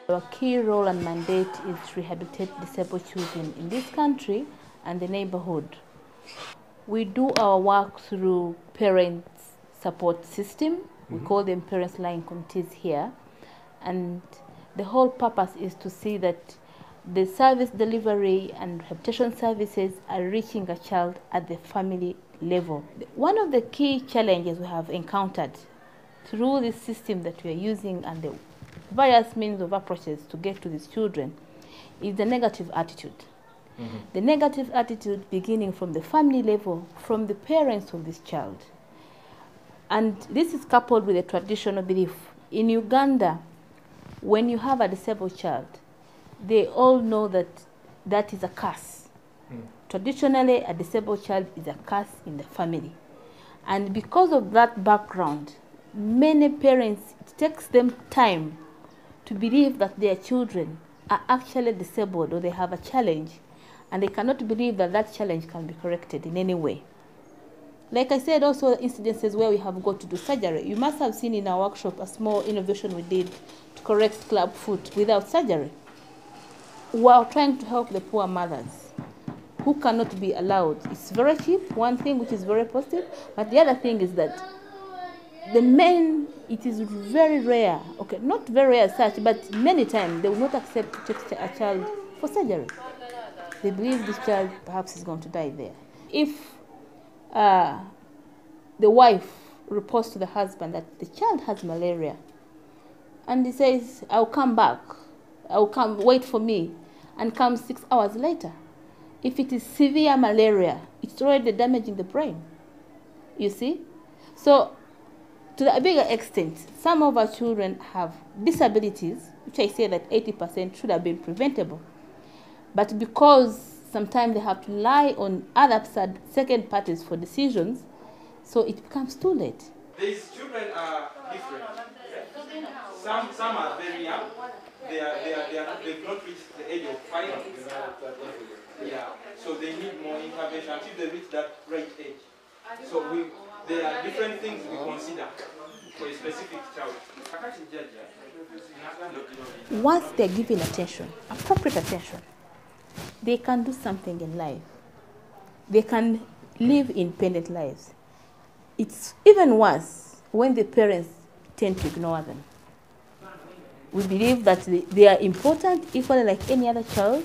Our key role and mandate is to rehabilitate disabled children in this country and the neighborhood. We do our work through parents support system. We call them parents line committees here. And the whole purpose is to see that the service delivery and rehabilitation services are reaching a child at the family level. One of the key challenges we have encountered through this system that we are using and the various means of approaches to get to these children is the negative attitude. The negative attitude beginning from the family level, from the parents of this child. And this is coupled with a traditional belief. In Uganda, when you have a disabled child, they all know that that is a curse. Traditionally, a disabled child is a curse in the family. And because of that background, many parents, it takes them time to believe that their children are actually disabled or they have a challenge, and they cannot believe that that challenge can be corrected in any way. Like I said, also incidences where we have got to do surgery. You must have seen in our workshop a small innovation we did to correct club foot without surgery. We are trying to help the poor mothers who cannot be allowed. It's very cheap, one thing which is very positive, but the other thing is that the men, it is very rare, okay, not very rare as such, but many times they will not accept to take a child for surgery. They believe this child perhaps is going to die there. If the wife reports to the husband that the child has malaria, and he says, I'll come back, I'll come, wait for me, and comes 6 hours later. If it is severe malaria, it's already damaging the brain, you see? So, to a bigger extent, some of our children have disabilities, which I say that 80% should have been preventable. But because sometimes they have to rely on other second parties for decisions, so it becomes too late. These children are different. Some are very young. They've not reached the age of 5. Yeah, so they need more intervention until they reach that right age. So there are different things we consider for a specific child. Once they're given attention, appropriate attention, they can do something in life. They can live independent lives. It's even worse when the parents tend to ignore them. We believe that they are important, equally like any other child.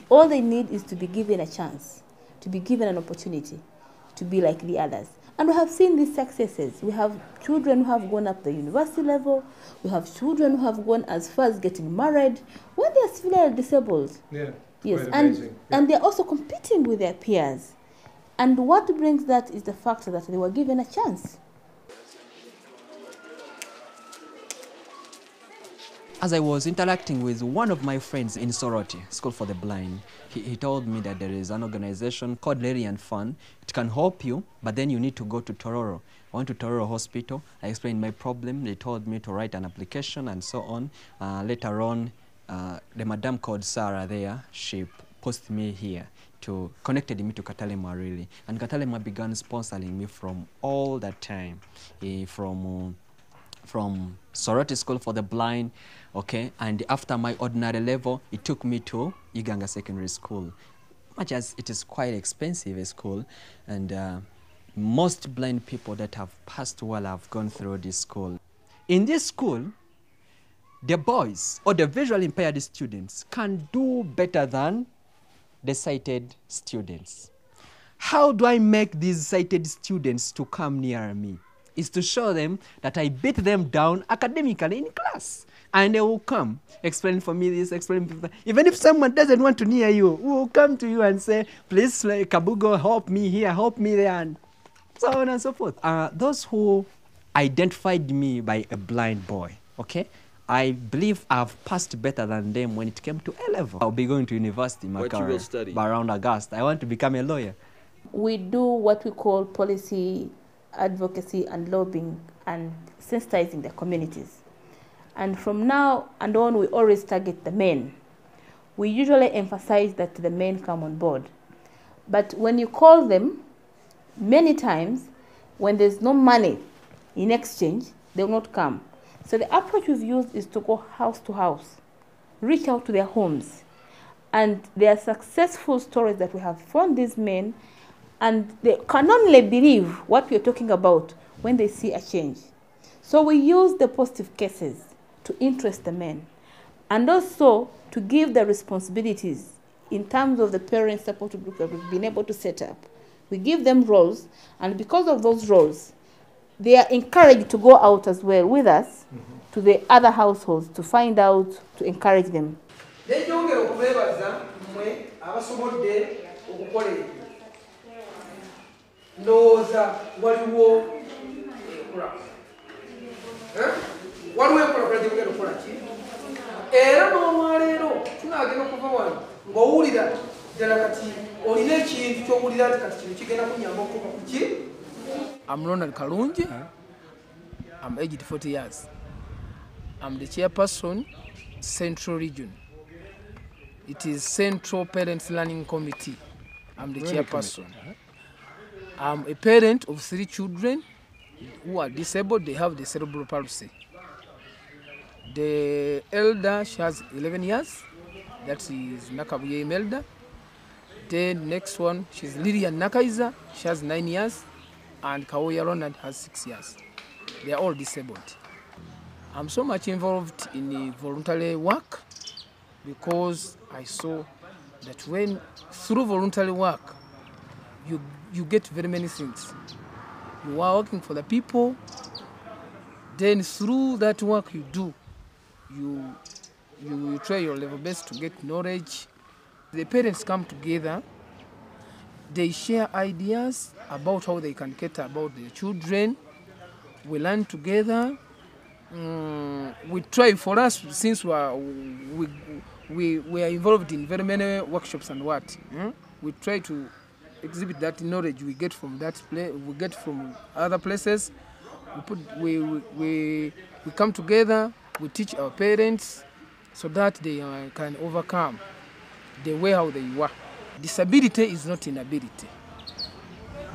All they need is to be given a chance, to be given an opportunity to be like the others. And we have seen these successes. We have children who have gone up the university level. We have children who have gone as far as getting married when they are severely disabled. Yeah, yes, and they're also competing with their peers. And what brings that is the fact that they were given a chance. As I was interacting with one of my friends in Soroti, School for the Blind, he told me that there is an organization called LILIANE Fund. It can help you, but then you need to go to Tororo. I went to Tororo Hospital. I explained my problem. They told me to write an application and so on. Later on, the madam called Sarah there, she posted me here, connected me to Katalemwa really. And Katalemwa began sponsoring me from all that time, from Soroti School for the Blind, okay, and after my ordinary level, it took me to Uganda Secondary School. Much as it is quite expensive a school, and most blind people that have passed well have gone through this school. In this school, the boys or the visually impaired students can do better than the sighted students. How do I make these sighted students to come near me? Is to show them that I beat them down academically in class. And they will come, explain for me this, explain for that. Even if someone doesn't want to near you, we will come to you and say, please, Kabugo, help me here, help me there, and so on and so forth. Those who identified me by a blind boy, okay, I believe I've passed better than them when it came to A-level. I'll be going to university, What you will study? By around August. I want to become a lawyer. We do what we call policy advocacy and lobbying and sensitizing the communities. And from now and on, we always target the men. We usually emphasize that the men come on board. But when you call them, many times, when there's no money in exchange, they will not come. So the approach we've used is to go house to house, reach out to their homes. And there are successful stories that we have found these men, and they can only believe what we're talking about when they see a change. So we use the positive cases to interest the men, and also to give the responsibilities in terms of the parent support group that we've been able to set up. We give them roles, and because of those roles, they are encouraged to go out as well with us to the other households to find out, to encourage them. I'm Ronald Kalungi. I'm aged 40 years. I'm the chairperson, Central Region. It is Central Parents Learning Committee. I'm the chairperson. I'm a parent of 3 children who are disabled. They have the cerebral palsy. The elder, she has 11 years. That is Nakabuye Imelda. The next one, she's LILIANE Nakaiza. She has 9 years. And Kawoya Ronald has 6 years. They are all disabled. I'm so much involved in the voluntary work because I saw that when through voluntary work, you get very many things. You are working for the people, then through that work you do, you try your level best to get knowledge. The parents come together, they share ideas about how they can cater about their children. We learn together. We try for us, since we are involved in very many workshops and what. We try to exhibit that knowledge we get from that place, we get from other places. We come together, we teach our parents so that they can overcome the way how they work. Disability is not inability.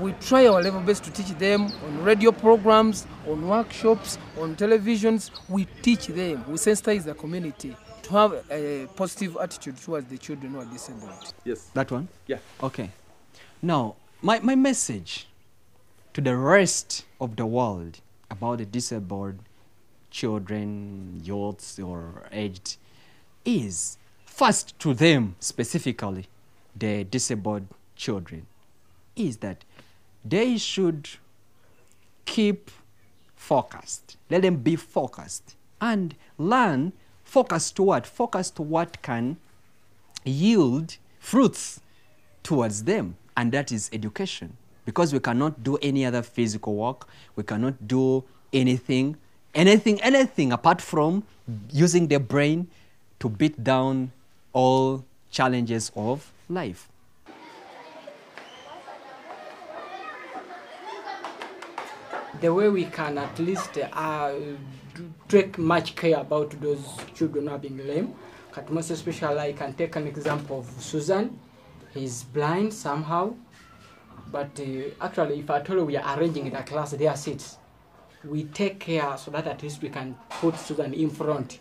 We try our level best to teach them on radio programs, on workshops, on televisions. We teach them, we sensitize the community to have a positive attitude towards the children who are disabled. Yes. That one? Yeah. Okay. Now, my message to the rest of the world about the disabled children, youths, or aged is first to them specifically, the disabled children, is that they should keep focused. Let them be focused and learn, focus to what? Focus to what can yield fruits towards them, and that is education. Because we cannot do any other physical work, we cannot do anything apart from using the brain to beat down all challenges of life. The way we can at least take much care about those children who are being lame. But most especially, I can take an example of Susan. He's blind somehow, but actually, if at all we are arranging the class, their seats, we take care so that at least we can put Susan in front,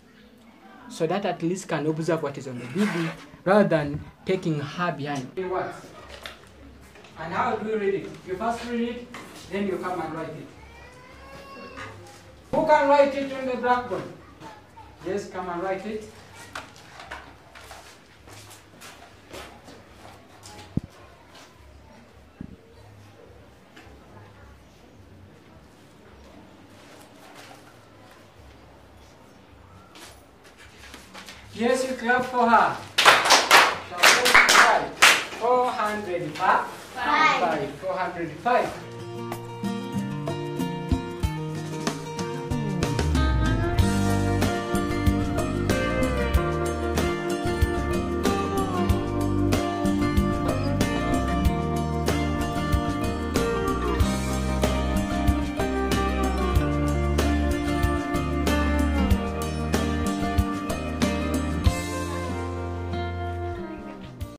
so that at least can observe what is on the BB rather than taking her behind. And how do you read it? You first read it, then you come and write it. Who can write it on the blackboard? Yes, come and write it. Yes, you clap for her. 405. 405. 405.